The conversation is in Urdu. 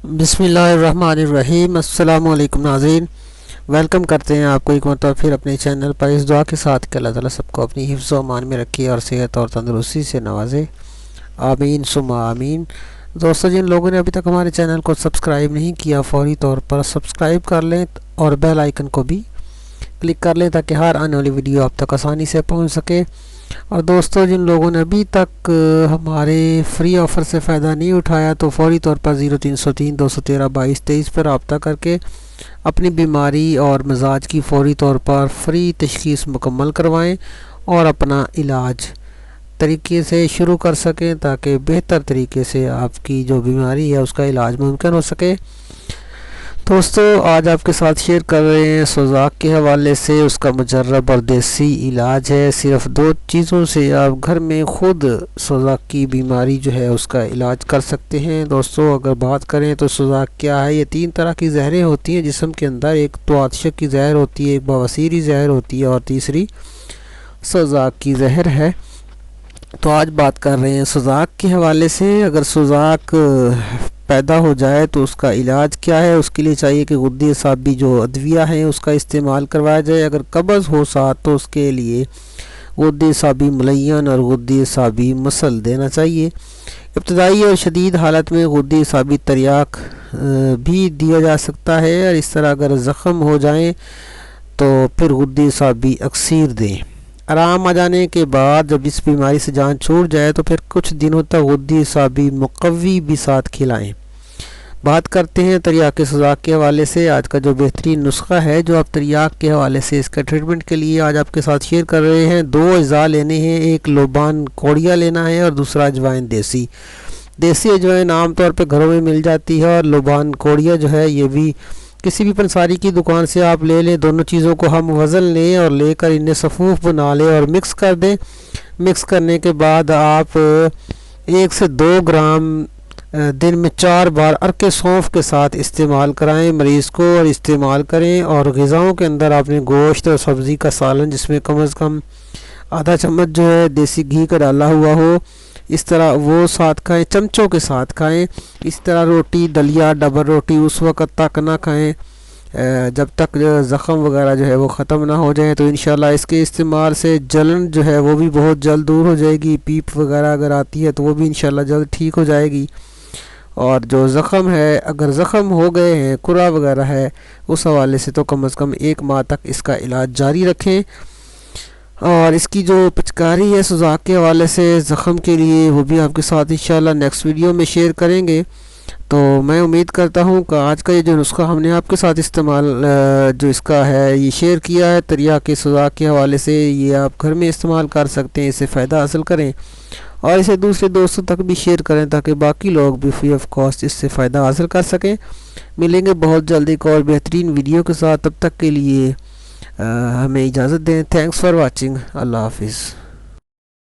بسم اللہ الرحمن الرحیم۔ السلام علیکم ناظرین، ویلکم کرتے ہیں آپ کو ایک مرتبہ پھر اپنے چینل پر، اس دعا کے ساتھ کہ اللہ تعالیٰ سب کو اپنی حفظ و امان میں رکھے اور صحت اور تندرستی سے نوازے، آمین ثم آمین۔ دوستو، جن لوگوں نے ابھی تک ہمارے چینل کو سبسکرائب نہیں کیا، فوری طور پر سبسکرائب کر لیں اور بیل آئیکن کو بھی کلک کر لیں تاکہ ہر آنے والی ویڈیو آپ تک آسانی سے پہنچ سکے۔ اور دوستو، جن لوگوں نے ابھی تک ہمارے فری آفر سے فائدہ نہیں اٹھایا تو فوری طور پر 0303 213 22 23 پر رابطہ کر کے اپنی بیماری اور مزاج کی فوری طور پر فری تشخیص مکمل کروائیں اور اپنا علاج طریقے سے شروع کر سکیں تاکہ بہتر طریقے سے آپ کی جو بیماری ہے اس کا علاج ممکن ہو سکے۔ دوستو، آج آپ کے ساتھ شیئر کر رہے ہیں سوزاک کے حوالے سے، اس کا مجرب اور دیسی علاج ہے۔ صرف 2 چیزوں سے آپ گھر میں خود سوزاک کی بیماری جو ہے اس کا علاج کر سکتے ہیں۔ دوستو، اگر بات کریں تو سوزاک کیا ہے، یہ 3 طرح کی زہریں ہوتی ہیں جسم کے اندر۔ ایک تو عطشت کی زہر ہوتی ہے، ایک بواسیری زہر ہوتی ہے اور تیسری سوزاک کی زہر ہے۔ تو آج بات کر رہے ہیں سوزاک کے حوالے سے۔ اگر سوزاک پیدا ہو جائے تو اس کا علاج کیا ہے؟ اس کے لیے چاہیے کہ غدہ اعصابی جو ادویہ ہیں اس کا استعمال کروایا جائے۔ اگر قبض ہو ساتھ تو اس کے لیے غدہ اعصابی ملین اور غدہ اعصابی مصل دینا چاہیے۔ ابتدائی اور شدید حالت میں غدہ اعصابی تریاک بھی دیا جا سکتا ہے، اور اس طرح اگر زخم ہو جائیں تو پھر غدہ اعصابی اکسیر دیں۔ آرام آ جانے کے بعد جب اس بیماری سے جان چھوٹ جائے تو پھر کچھ دنوں تک غدہ اعصابی مقوی بھی ساتھ کھلائیں۔ بات کرتے ہیں تریاک سوزاک کے حوالے سے۔ آج کا جو بہترین نسخہ ہے جو آپ تریاک کے حوالے سے اس کا ٹریٹمنٹ کے لیے آج آپ کے ساتھ شیئر کر رہے ہیں، 2 اجزاء لینے ہیں۔ ایک لوبان کوڑیا لینا ہے اور دوسرا اجوائن دیسی۔ دیسی اجوائن عام طور پہ گھروں میں مل جاتی ہے، اور لوبان کوڑیا جو ہے یہ بھی کسی بھی پنساری کی دکان سے آپ لے لیں۔ دونوں چیزوں کو ہم وزن لیں اور لے کر انہیں صفوف بنا لیں اور مکس کر دیں۔ مکس کرنے کے بعد آپ 1 سے 2 گرام دن میں 4 بار عرق سونف کے ساتھ استعمال کرائیں مریض کو اور استعمال کریں۔ اور غذاؤں کے اندر آپ نے گوشت اور سبزی کا سالن جس میں کم از کم آدھا چمچ جو ہے دیسی گھی کا ڈالا ہوا ہو، اس طرح وہ ساتھ کھائیں، چمچوں کے ساتھ کھائیں۔ اس طرح روٹی، دلیا، ڈبل روٹی اس وقت تک نہ کھائیں جب تک زخم وغیرہ جو ہے وہ ختم نہ ہو جائیں۔ تو انشاءاللہ اس کے استعمال سے جلن جو ہے وہ بھی بہت جلد دور ہو جائے گی۔ پیپ وغیرہ اگر آتی ہے تو وہ بھی انشاءاللہ جلد ٹھیک ہو جائے گی۔ اور جو زخم ہے، اگر زخم ہو گئے ہیں، کرا وغیرہ ہے، اس حوالے سے تو کم از کم 1 ماہ تک اس کا علاج جاری رکھیں۔ اور اس کی جو پچکاری ہے سوزاک کے حوالے سے زخم کے لیے، وہ بھی آپ کے ساتھ انشاءاللہ نیکسٹ ویڈیو میں شیئر کریں گے۔ تو میں امید کرتا ہوں کہ آج کا یہ جو نسخہ ہم نے آپ کے ساتھ استعمال جو اس کا ہے یہ شیئر کیا ہے تریاک سوزاک کے حوالے سے، یہ آپ گھر میں استعمال کر سکتے ہیں، اس سے فائدہ حاصل کریں اور اسے دوسرے دوستوں تک بھی شیئر کریں تاکہ باقی لوگ بھی فری آف کاسٹ اس سے فائدہ حاصل کر سکیں۔ ملیں گے بہت جلد ایک اور بہترین ویڈیو کے ساتھ، تب تک کے لیے ہمیں اجازت دیں۔ Thanks for watching. اللہ حافظ۔